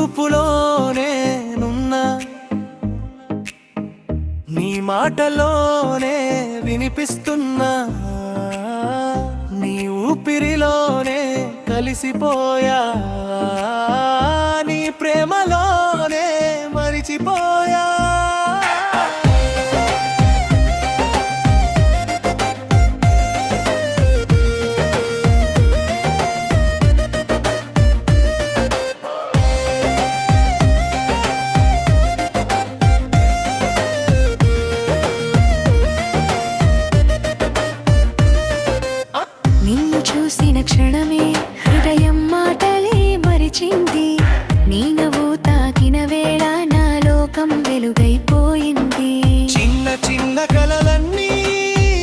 చూపులోనే నున్నా, నీ మాటలోనే వినిపిస్తున్నా, నీ ఊపిరిలోనే కలిసిపోయా, నీ ప్రేమలోనే మరిచిపోయా. నిన్ను చూసిన క్షణమే హృదయం మాటలే మరిచింది, నీ నవ్వు తాకిన వేళ నా లోకం వెలుగైపోయింది. చిన్న చిన్న కలలన్నీ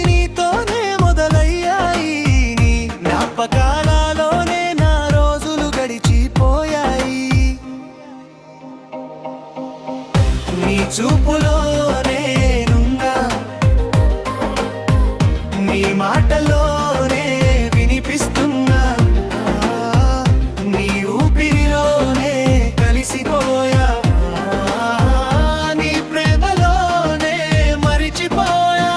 నీతోనే మొదలయ్యాయి, నీ జ్ఞాపకాలలోనే నా రోజులు గడిచిపోయాయి. నీ చూపులోనే నున్నా, నీ మాటలోనే వినిపిస్తున్నా, నీ ఊపిరిలోనే కలిసిపోయా, నీ ప్రేమలోనే మరిచిపోయా.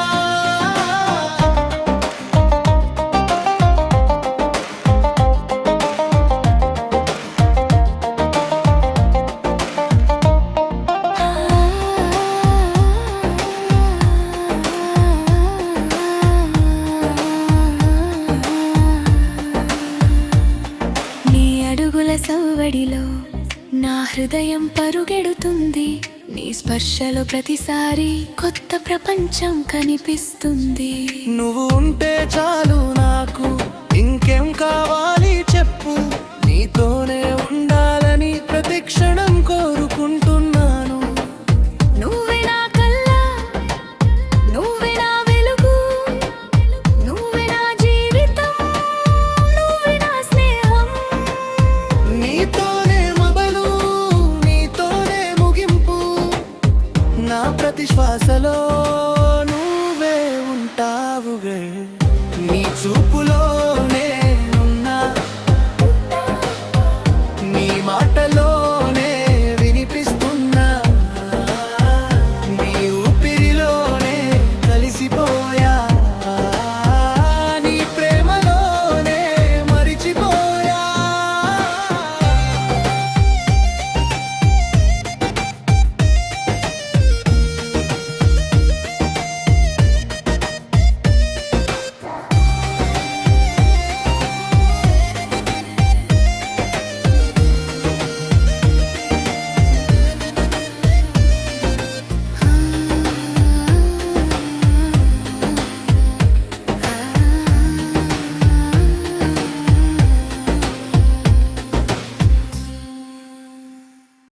నీ అడుగుల సవ్వడిలో నా హృదయం పరుగెడుతుంది, నీ స్పర్శలో ప్రతిసారి కొత్త ప్రపంచం కనిపిస్తుంది. నువ్వు ఉంటే చాలు నాకు, ఇంకేం కావాలి చెప్పు, నీతోనే ఉండాలని ప్రతి క్షణం కోరుకుంటున్నాను. నువ్వే నా కల్లా, నువ్వే నా వెలుగు, నువ్వే నా జీవితం, నువ్వే నా స్నేహం. నీతోనే మొదలు, నీతోనే ముగింపు, నా ప్రతి శ్వాసలో నువ్వే ఉంటావుగే. నీ చూపులో